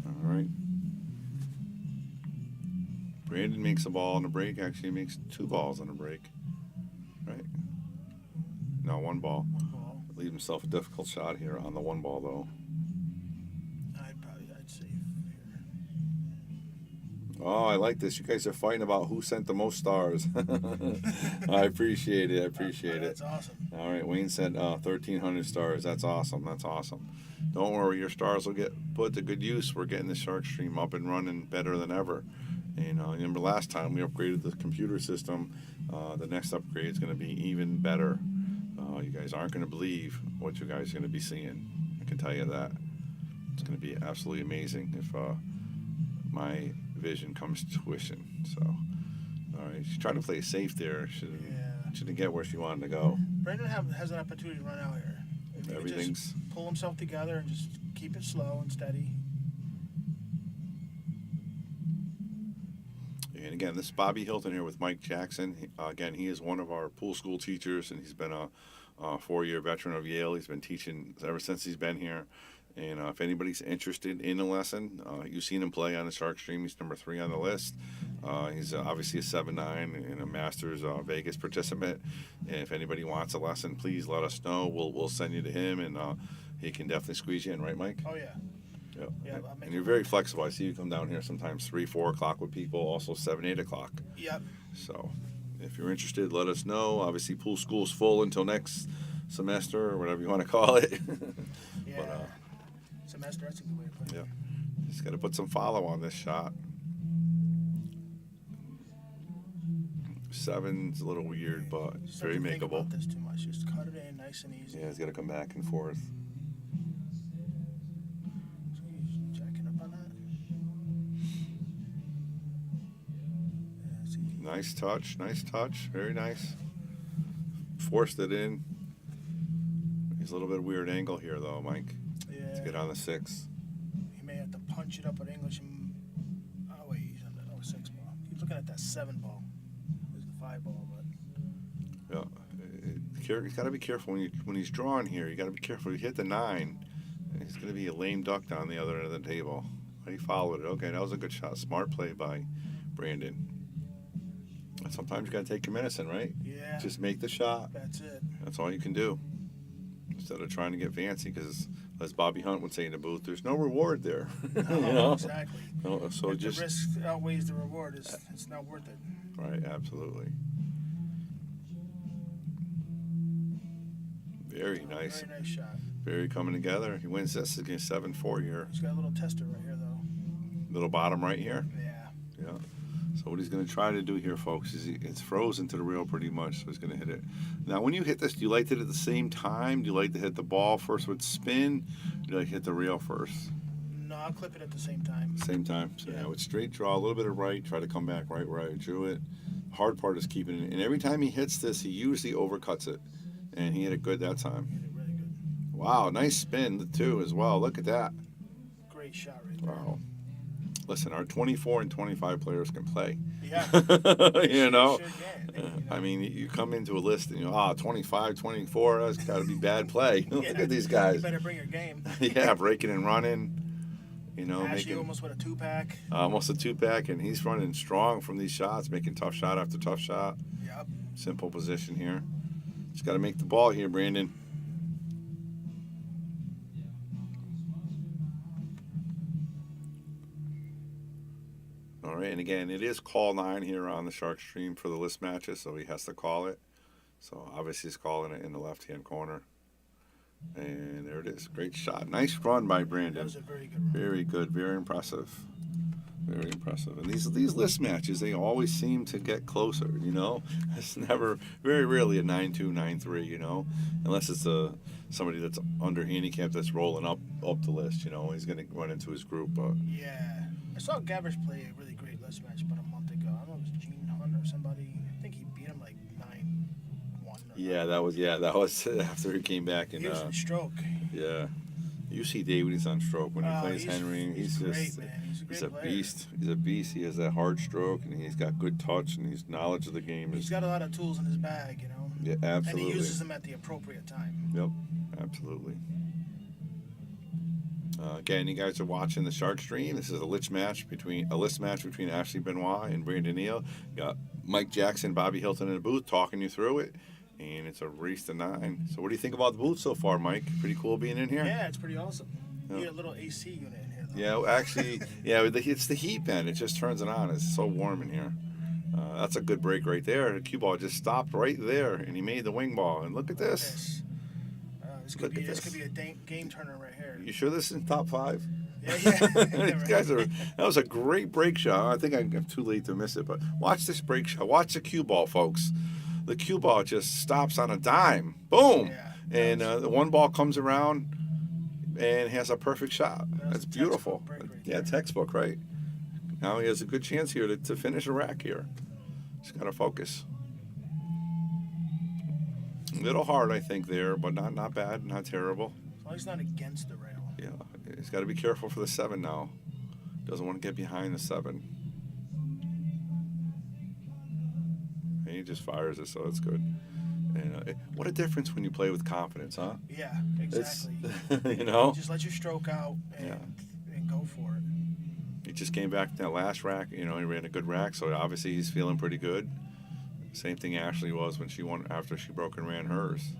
All right. Brandon makes a ball on the break. Actually, makes 2 balls on the break. Right. No, 1 ball. One ball. Leave himself a difficult shot here on the 1 ball though. I'd save here. Oh, I like this. You guys are fighting about who sent the most stars. I appreciate it. I appreciate it. That's awesome. All right, Wayne sent 1,300 stars. That's awesome. That's awesome. Don't worry, your stars will get put to good use. We're getting the Shark Stream up and running better than ever. And remember last time we upgraded the computer system. The next upgrade is going to be even better. You guys aren't going to believe what you guys are going to be seeing. I can tell you that. It's going to be absolutely amazing if my vision comes to fruition. So, all right, she's trying to play safe there. Shouldn't get where she wanted to go. Brandon has an opportunity to run out here. If he could Everything's just pull himself together and just keep it slow and steady. And again, this is Bobby Hilton here with Mike Jackson. Again, he is one of our pool school teachers, and he's been a 4-year veteran of Yale. He's been teaching ever since he's been here. And if anybody's interested in a lesson, you've seen him play on the Shark Stream. He's number 3 on the list. He's obviously a 7'9" and a Masters Vegas participant. And if anybody wants a lesson, please let us know. We'll send you to him, and he can definitely squeeze you in, right, Mike? Oh, yeah. Yep. Yeah, I'll make And you're very flexible. I see you come down here sometimes 3, 4 o'clock with people, also 7, 8 o'clock. Yep. So if you're interested, let us know. Obviously, pool school's full until next semester or whatever you want to call it. Yeah. But, Semester, that's a good way to put it. yeah. Just got to put some follow on this shot. 7's a little weird, but it's Just very don't think makeable. about this too much. Just cut it in nice and easy. Yeah, he's got to come back and forth. So you're jacking up on that? Yeah, see, Nice touch, very nice. Forced it in. He's a little bit weird angle here, though, Mike. Yeah. To get on the 6. He may have to punch it up with English and. Oh wait, he's on the 6 ball. He's looking at that 7 ball. There's the 5 ball, but. Yeah. He's got to be careful when he's drawing here. You got to be careful. You hit the 9, he's going to be a lame duck down the other end of the table. He followed it. Okay, that was a good shot. Smart play by Brandon. Sometimes you got to take your medicine, right? Yeah. Just make the shot. That's it. That's all you can do. Instead of trying to get fancy, because as Bobby Hunt would say in the booth, there's no reward there. No, exactly. No, so if just the risk outweighs the reward, it's not worth it. right, absolutely. Very nice. Very nice shot. Very coming together. He wins this against 7-4 here. He's got a little tester right here, though. Little bottom right here. Yeah. Yeah. So what he's going to try to do here, folks, is it's frozen to the rail pretty much, so he's going to hit it. Now, when you hit this, do you like to hit it at the same time? Do you like to hit the ball first with spin? Do you like to hit the rail first? No, I'll clip it at the same time. Same time. So yeah, with straight draw, a little bit of right, try to come back right where I drew it. Hard part is keeping it. And every time he hits this, he usually overcuts it. And he hit it good that time. Hit it really good. Wow, nice spin, too, as well. Look at that. Great shot right there. Wow. Listen, our 24 and 25 players can play. Yeah. You know? Sure can. You know? I mean, you come into a list and 25, 24, that's got to be bad play. Look at these guys. You better bring your game. Yeah, breaking and running. Ashley making almost with a 2-pack. almost a 2-pack, and he's running strong from these shots, making tough shot after tough shot. Yep. Simple position here. Just got to make the ball here, Brandon. All right, and again, it is call 9 here on the Shark Stream for the list matches, so he has to call it. So obviously he's calling it in the left-hand corner. And there it is. Great shot. Nice run by Brandon. That was a very good run. Very good. Very impressive. Very impressive. And these list matches, they always seem to get closer, It's never, very rarely a 9-2, 9-3, Unless it's somebody that's under handicap that's rolling up the list, He's going to run into his group. Yeah. I saw Gavish play a really great list match about a month ago. I don't know if it was Gene Hunt or somebody. I think he beat him like 9-1. Yeah, that was after he came back. And, he was in stroke. Yeah. You see David, he's on stroke when he plays he's Henry. He's great, just, man. He's a great player. beast. He's a beast. He has that hard stroke, and he's got good touch, and he's knowledge of the game. He's got a lot of tools in his bag, Yeah, absolutely. And he uses them at the appropriate time. Yep, absolutely. Again, you guys are watching the Shark Stream. This is a list match between Ashley Benoit and Brandon Neal. You got Mike Jackson, Bobby Hilton in the booth talking you through it. And it's a race to 9. So what do you think about the booth so far, Mike? Pretty cool being in here? Yeah, it's pretty awesome. Yeah. You get a little AC unit in here, though. Yeah, well, actually, it's the heat vent. It just turns it on. It's so warm in here. That's a good break right there. The cue ball just stopped right there, and he made the wing ball. And look at this. This could be a game turner right here. You sure this is top 5? Yeah. These guys are. That was a great break shot. I think I'm too late to miss it, but watch this break shot. Watch the cue ball, folks. The cue ball just stops on a dime. Boom! Yeah, and the one ball comes around and has a perfect shot. That's beautiful. Textbook, right? Now he has a good chance here to finish a rack here. Just got to focus. A little hard, I think, there, but not bad, not terrible. As long as he's not against the rail. Yeah, he's got to be careful for the 7 now. Doesn't want to get behind the 7. And he just fires it, so that's good. And what a difference when you play with confidence, huh? Yeah, exactly. Just let your stroke out and go for it. He just came back to that last rack. He ran a good rack, so obviously he's feeling pretty good. Same thing Ashley was when she won after she broke and ran hers.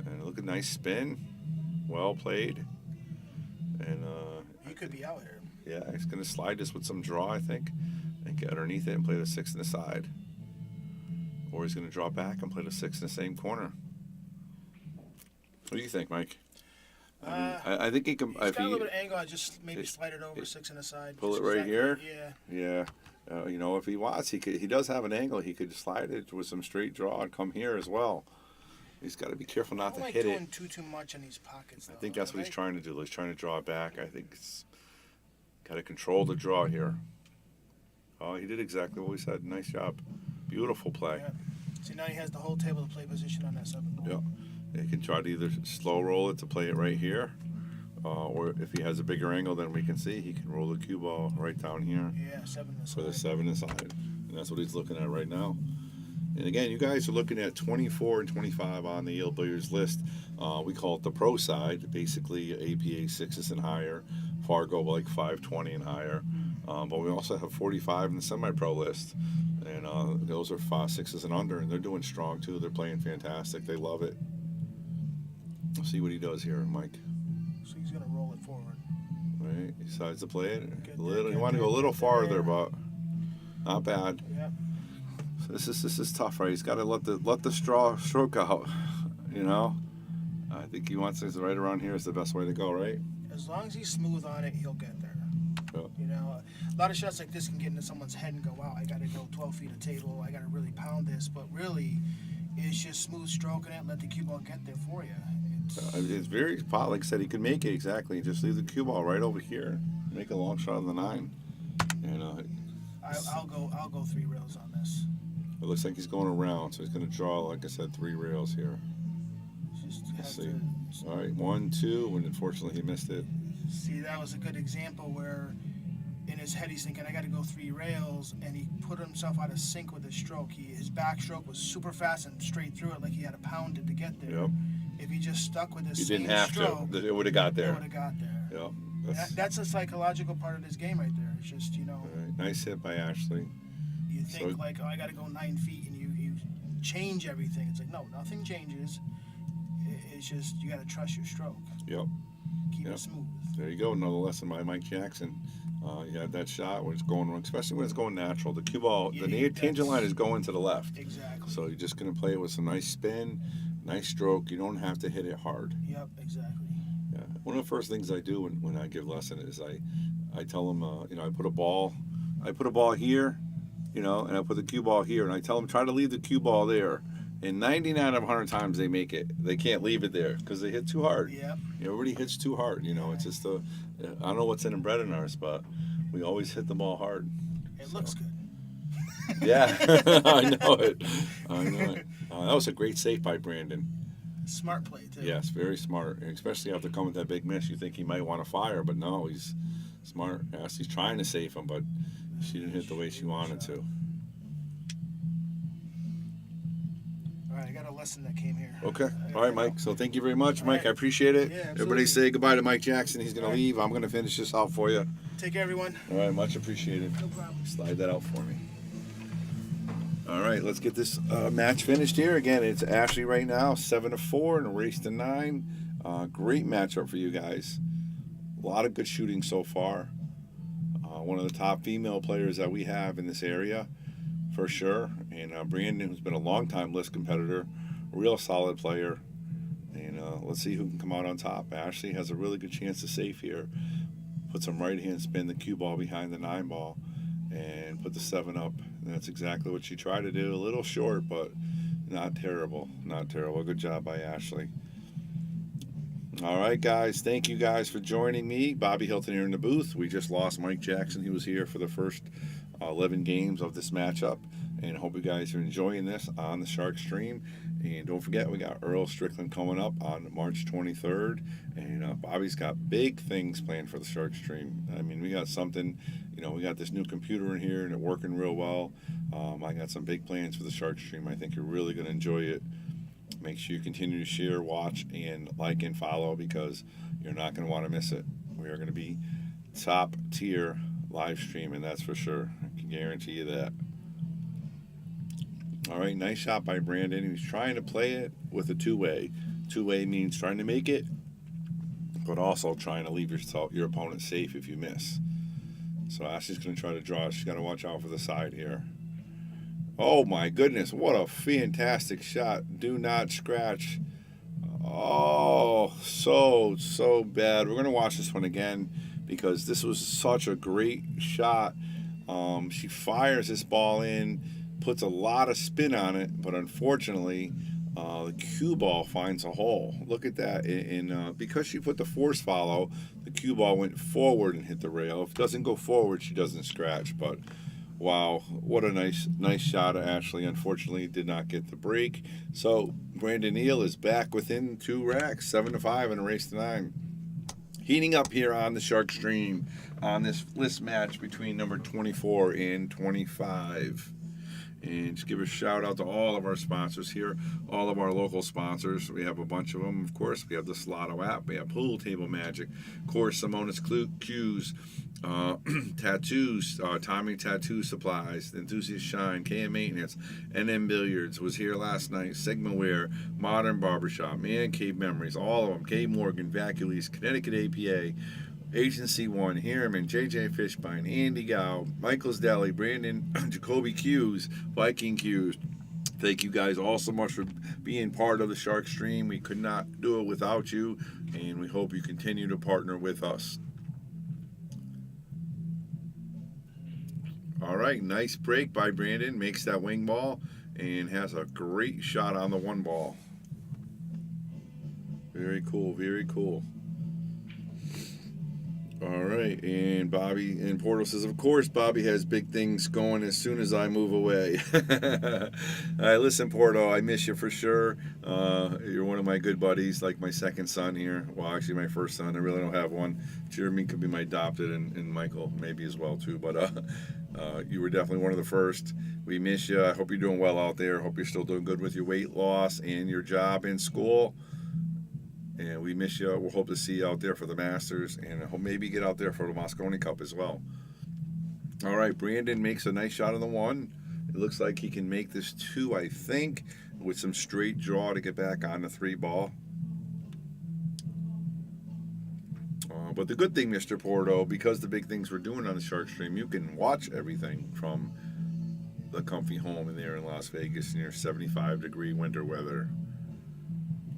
And look at nice spin, well played. And he could be out here. Yeah, he's going to slide this with some draw, I think, and get underneath it and play the 6 in the side. Or he's going to draw back and play the 6 in the same corner. What do you think, Mike? I think he can. He's got a little bit of angle. I just maybe slide it over 6 in the side. Pull it right here. Yeah. If he wants, he could. He does have an angle. He could slide it with some straight draw and come here as well. He's got to be careful not to hit it. Doing too much in these pockets, though. I think that's what he's trying to do. He's trying to draw it back. I think he's got to control the draw here. Oh, he did exactly what we said. Nice job. Beautiful play. Yeah. See, now he has the whole table to play position on that 7 ball. Yeah. He can try to either slow roll it to play it right here, or if he has a bigger angle than we can see, he can roll the cue ball right down here Yeah, 7 this for the side. 7 aside. And that's what he's looking at right now. And again, you guys are looking at 24 and 25 on the Yale Billiards list. We call it the pro side, basically APA 6s and higher. Fargo like 520 and higher. But we also have 45 in the semi-pro list. And those are 6s and under, and they're doing strong too. They're playing fantastic. They love it. Let's see what he does here, Mike. So he's going to roll it forward. Right, he decides to play it. Good, You good, want to go a good, little good farther, there. but not bad. Yep. So this is tough, right? He's got to let the stroke out. You know, I think he wants things right around here is the best way to go, right? As long as he's smooth on it, he'll get there. Yeah. You know, a lot of shots like this can get into someone's head and go, wow, I got to go 12 feet of table. I got to really pound this. But really, it's just smooth stroking it. Let the cue ball get there for you. It's very spot. Like I said, he can make it exactly. Just leave the cue ball right over here. Make a long shot on the 9. And I'll go 3 rails on this. it looks like he's going around, so he's going to draw, like I said, 3 rails here. Just Let's have see. to All right, 1, 2, and unfortunately he missed it. see. That was a good example where in his head he's thinking, I got to go 3 rails, and he put himself out of sync with his stroke. His backstroke was super fast and straight through it, like he had to pound it to get there. Yep. If he just stuck with his He same didn't have stroke, to. It would have got it there. would have got there. Yep. That's a psychological part of this game right there. It's just, All right. Nice hit by Ashley. you think So- like, oh, I got to go 9 feet, and you change everything. It's like, no, nothing changes. It's just you got to trust your stroke. Yep. Keep Yep. it smooth. There you go. Another lesson by Mike Jackson. You had that shot when it's going, especially when it's going natural. The cue ball, Yeah, the tangent line is going to the left. Exactly. So you're just going to play it with some nice spin, nice stroke. You don't have to hit it hard. Yep, exactly. Yeah. One of the first things I do when I give lesson is I tell them, I put a ball here, and I put the cue ball here, and I tell them try to leave the cue ball there. And 99 of 100 times they make it. They can't leave it there because they hit too hard. Yep. Everybody hits too hard. It's just I don't know what's inbred in ours, but we always hit the ball hard. It looks good. Yeah, I know it. That was a great save by Brandon. Smart play too. Yes, very smart. And especially after coming with that big miss, you think he might want to fire, but no, he's smart. She's trying to save him, but she didn't hit the way she wanted to. All right, I got a lesson that came here. Okay. All right, Mike. So thank you very much, Mike. right. I appreciate it. Yeah, Everybody absolutely. say goodbye to Mike Jackson. He's going to All right. leave. I'm going to finish this out for you. Take care, everyone. All right, much appreciated. No problem. Slide that out for me. All right, let's get this match finished here. Again, it's Ashley right now, 7-4 and a race to 9. Great matchup for you guys. A lot of good shooting so far. One of the top female players that we have in this area, for sure. And Brandon, who's been a long-time list competitor, real solid player. And let's see who can come out on top. Ashley has a really good chance to save here. Put some right-hand spin the cue ball behind the 9 ball and put the 7 up. And that's exactly what she tried to do. A little short, but not terrible. Not terrible. Good job by Ashley. All right, guys. Thank you guys for joining me. Bobby Hilton here in the booth. We just lost Mike Jackson. He was here for the first 11 games of this matchup. And I hope you guys are enjoying this on the Shark Stream. And don't forget, we got Earl Strickland coming up on March 23rd. And Bobby's got big things planned for the Shark Stream. I mean, we got something, we got this new computer in here and it's working real well. I got some big plans for the Shark Stream. I think you're really going to enjoy it. Make sure you continue to share, watch, and like and follow because you're not going to want to miss it. We are going to be top tier live streaming, that's for sure. I can guarantee you that. All right, nice shot by Brandon. He's trying to play it with a two-way. Two-way means trying to make it, but also trying to leave your opponent safe if you miss. So Ashley's going to try to draw. She's got to watch out for the side here. Oh my goodness, what a fantastic shot. Do not scratch. Oh, so bad. We're going to watch this one again because this was such a great shot. She fires this ball in, puts a lot of spin on it, but unfortunately, the cue ball finds a hole. Look at that. And because she put the force follow, the cue ball went forward and hit the rail. If it doesn't go forward, she doesn't scratch. But Wow, what a nice shot. Ashley unfortunately did not get the break. So Brandon Neal is back within 2 racks, 7-5 in a race to 9. Heating up here on the Shark Stream on this list match between number 24 and 25. And just give a shout out to all of our sponsors here, all of our local sponsors. We have a bunch of them, of course. We have the Slotto app, we have Pool Table Magic, of course, Simonis Q's, tattoos, Tommy Tattoo Supplies, Enthusiast Shine, KM Maintenance, NM Billiards was here last night, Sigma Wear, Modern Barbershop, Man Cave Memories, all of them, K Morgan, Vacules, Connecticut APA, Agency One, Harriman, JJ Fishbine, Andy Gow, Michael's Deli, Brandon, Jacoby Hughes, Viking Hughes. Thank you guys all so much for being part of the Shark Stream. We could not do it without you, and we hope you continue to partner with us. All right, nice break by Brandon. Makes that wing ball and has a great shot on the one ball. Very cool, very cool. All right, and Bobby in Portal says, of course, Bobby has big things going as soon as I move away. All right, listen, Porto, I miss you for sure. You're one of my good buddies, like my second son here. Well, actually, my first son. I really don't have one. Jeremy could be my adopted, and Michael maybe as well, too. But you were definitely one of the first. We miss you. I hope you're doing well out there. Hope you're still doing good with your weight loss and your job in school. And we miss you. We'll hope to see you out there for the Masters, and I hope maybe get out there for the Mosconi Cup as well. All right, Brandon makes a nice shot on the one. It looks like he can make this 2, I think, with some straight draw to get back on the 3 ball. But the good thing, Mr. Porto, because the big things we're doing on the Shark Stream, you can watch everything from the comfy home in there in Las Vegas near 75-degree winter weather.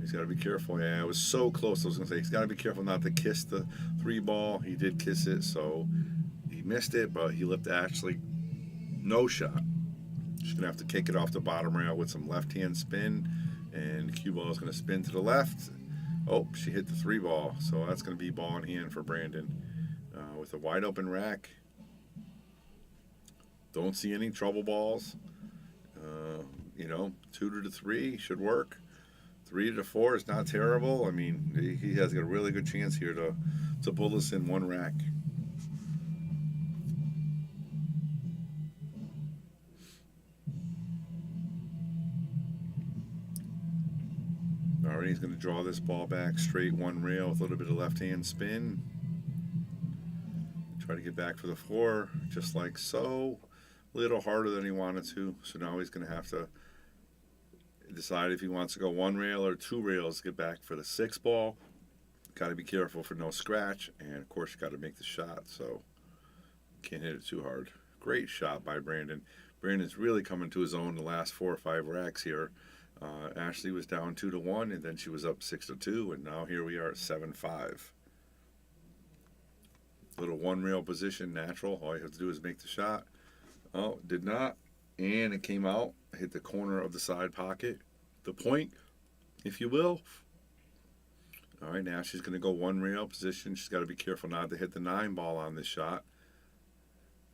He's got to be careful. Yeah, it was so close. I was going to say, he's got to be careful not to kiss the 3 ball. He did kiss it, so he missed it, but he left Ashley no shot. She's going to have to kick it off the bottom rail with some left-hand spin, and the cue ball is going to spin to the left. Oh, she hit the 3 ball, so that's going to be ball in hand for Brandon. With a wide-open rack. Don't see any trouble balls. 2 to 3 should work. 3 to 4 is not terrible. I mean, he has got a really good chance here to pull this in 1 rack. All right, he's going to draw this ball back straight 1 rail with a little bit of left-hand spin. Try to get back for the 4, just like so. A little harder than he wanted to, so now he's going to have to decide if he wants to go 1 rail or 2 rails to get back for the 6 ball. Got to be careful for no scratch, and of course you got to make the shot, so can't hit it too hard. Great shot by Brandon. Brandon's really coming to his own the last 4 or 5 racks here. Ashley was down 2 to 1, and then she was up 6 to 2, and now here we are at 7-5. Little 1 rail position, natural. All you have to do is make the shot. Oh, did not. And it came out, hit the corner of the side pocket, the point, if you will. All right, now she's going to go 1 rail position. She's got to be careful not to hit the 9 ball on this shot.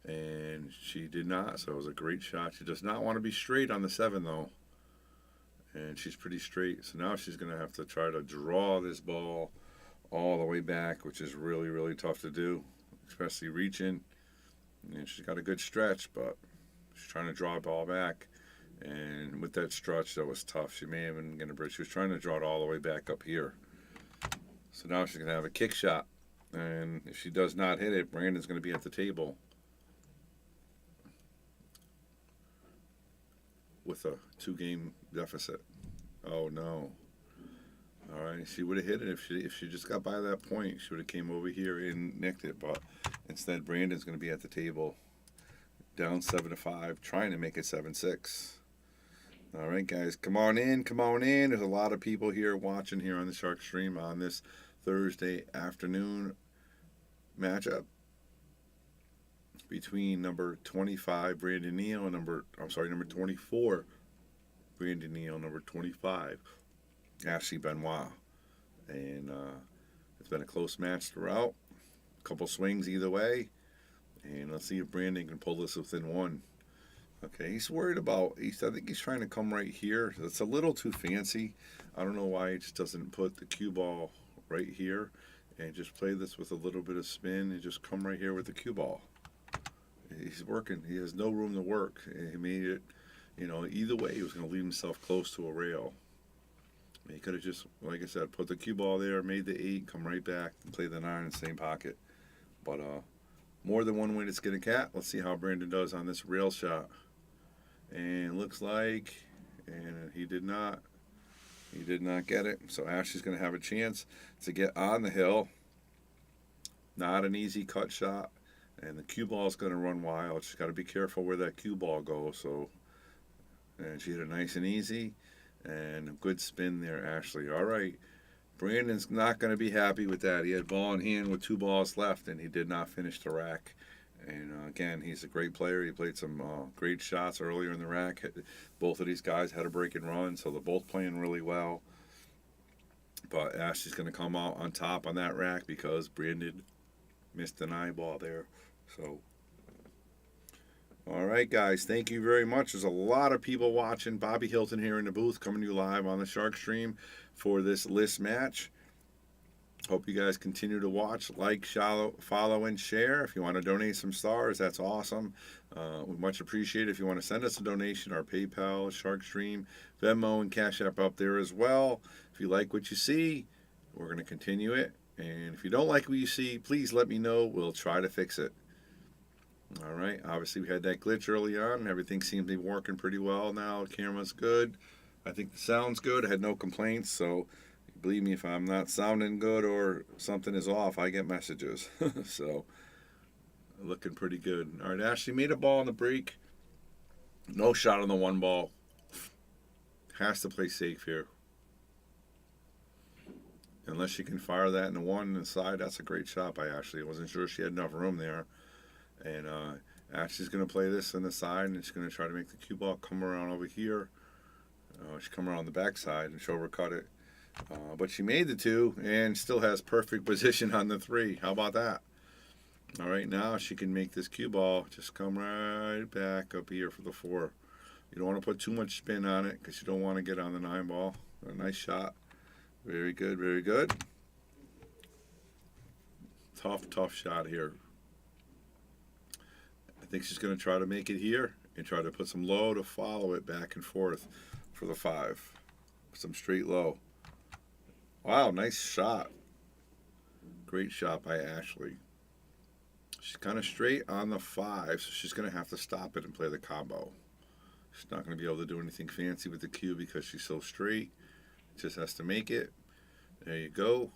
And she did not, so it was a great shot. She does not want to be straight on the 7, though. And she's pretty straight. So now she's going to have to try to draw this ball all the way back, which is really, really tough to do, especially reaching. And she's got a good stretch, but she's trying to draw a ball back, and with that stretch, that was tough. She may have been going to break. She was trying to draw it all the way back up here. So now she's going to have a kick shot, and if she does not hit it, Brandon's going to be at the table with a 2-game deficit. Oh no! All right, she would have hit it if she just got by that point. She would have came over here and nicked it, but instead, Brandon's going to be at the table. Down 7-5, trying to make it 7-6. All right, guys, come on in, come on in. There's a lot of people here watching here on the Shark Stream on this Thursday afternoon matchup between number 25, Brandon Neal, and number 24, Brandon Neal, number 25, Ashley Benoit. And it's been a close match throughout. A couple swings either way. And let's see if Brandon can pull this within one. Okay, he's worried about, I think he's trying to come right here. It's a little too fancy. I don't know why he just doesn't put the cue ball right here and just play this with a little bit of spin and just come right here with the cue ball. He's working. He has no room to work. He made it, either way, he was going to leave himself close to a rail. He could have just, like I said, put the cue ball there, made the 8, come right back, and play the 9 in the same pocket. But more than one way to skin a cat. Let's see how Brandon does on this rail shot. And looks like, and he did not get it. So Ashley's going to have a chance to get on the hill. Not an easy cut shot. And the cue ball is going to run wild. She's got to be careful where that cue ball goes. So, and she hit it nice and easy. And a good spin there, Ashley. All right. Brandon's not going to be happy with that. He had ball in hand with 2 balls left, and he did not finish the rack. And again, he's a great player. He played some great shots earlier in the rack. Both of these guys had a break and run, so they're both playing really well. But Ashley's going to come out on top on that rack because Brandon missed an eyeball there. So, all right, guys, thank you very much. There's a lot of people watching. Bobby Hilton here in the booth, coming to you live on the Shark Stream for this list match. Hope you guys continue to watch, like, follow, and share. If you want to donate some stars, that's awesome. We much appreciate it. If you want to send us a donation, our PayPal, SharkStream, Venmo, and Cash App up there as well. If you like what you see, we're going to continue it. And if you don't like what you see, please let me know. We'll try to fix it. All right. Obviously, we had that glitch early on. Everything seems to be working pretty well now. The camera's good. I think the sound's good. I had no complaints, so believe me, if I'm not sounding good or something is off, I get messages. So, looking pretty good. All right, Ashley made a ball on the break. No shot on the 1 ball. Has to play safe here. Unless she can fire that in the 1 inside, that's a great shot by Ashley. I wasn't sure she had enough room there. And Ashley's going to play this on the side, and she's going to try to make the cue ball come around over here. She come around the backside, and she'll overcut it. But she made the 2 and still has perfect position on the 3. How about that? All right, now she can make this cue ball just come right back up here for the 4. You don't want to put too much spin on it because you don't want to get on the 9 ball. A nice shot. Very good, very good. Tough shot here. I think she's going to try to make it here and try to put some low to follow it back and forth for the 5. Some straight low. Wow, nice shot. Great shot by Ashley. She's kind of straight on the 5, so she's going to have to stop it and play the combo. She's not going to be able to do anything fancy with the cue because she's so straight. Just has to make it. There you go.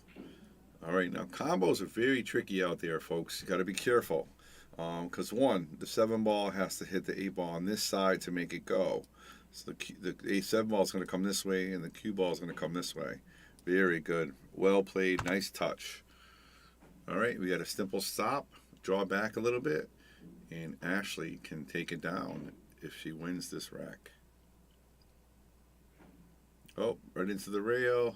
All right, now combos are very tricky out there, folks. You got to be careful. Because the 7 ball has to hit the 8 ball on this side to make it go. So the 7 ball is going to come this way, and the cue ball is going to come this way. Very good. Well played. Nice touch. All right, we got a simple stop. Draw back a little bit, and Ashley can take it down if she wins this rack. Oh, right into the rail.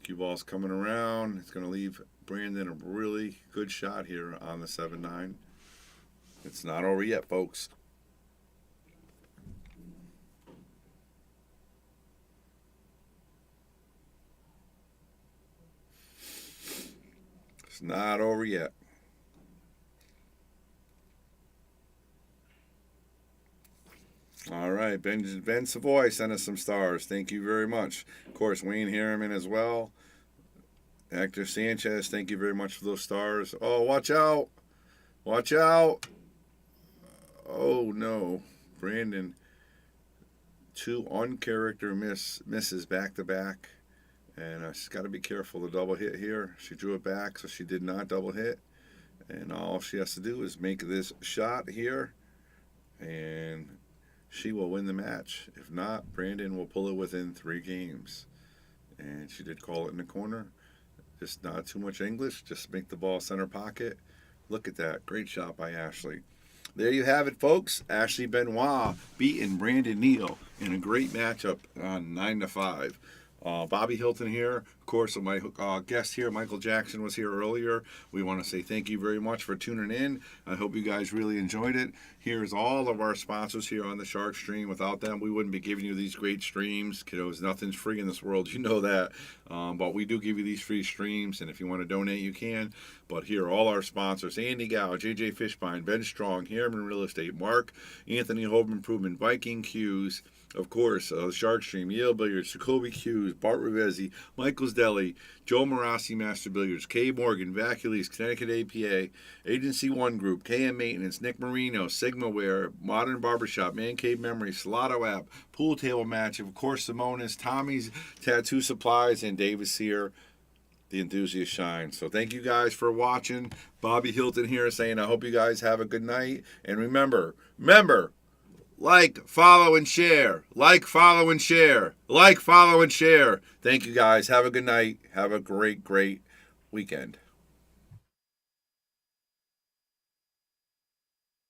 Cue ball's coming around. It's going to leave Brandon a really good shot here on the 7-9. It's not over yet, folks. It's not over yet. All right, Ben Savoy sent us some stars. Thank you very much. Of course, Wayne Harriman as well. Hector Sanchez, thank you very much for those stars. Oh, watch out. Watch out. Oh, no. Brandon, 2 uncharacter misses back-to-back. And she's got to be careful to double hit here. She drew it back, so she did not double hit. And all she has to do is make this shot here. And she will win the match. If not, Brandon will pull it within 3 games. And she did call it in the corner. Just not too much English. Just make the ball center pocket. Look at that. Great shot by Ashley. There you have it, folks. Ashley Benoit beating Brandon Neal in a great matchup on 9-5. Bobby Hilton here. Of course, my guest here, Michael Jackson, was here earlier. We want to say thank you very much for tuning in. I hope you guys really enjoyed it. Here's all of our sponsors here on the Shark Stream. Without them, we wouldn't be giving you these great streams. Kiddos, nothing's free in this world. You know that. But we do give you these free streams, and if you want to donate, you can. But here are all our sponsors: Andy Gow, JJ Fishbein, Ben Strong, Harriman Real Estate, Mark, Anthony Home Improvement, Viking Q's, of course, the Shark Stream, Yale Billiards, Jacoby Hughes, Bart Rivezi, Michael's Deli, Joe Marassi Master Billiards, K. Morgan, Vacules, Connecticut APA, Agency One Group, KM Maintenance, Nick Marino, Sigma Wear, Modern Barbershop, Man Cave Memory, Salado App, Pool Table Match, of course, Simonis, Tommy's Tattoo Supplies, and Davis here, the enthusiast shine. So thank you guys for watching. Bobby Hilton here saying I hope you guys have a good night. And remember, like, follow, and share. Like, follow, and share. Like, follow, and share. Thank you guys. Have a good night. Have a great, great weekend.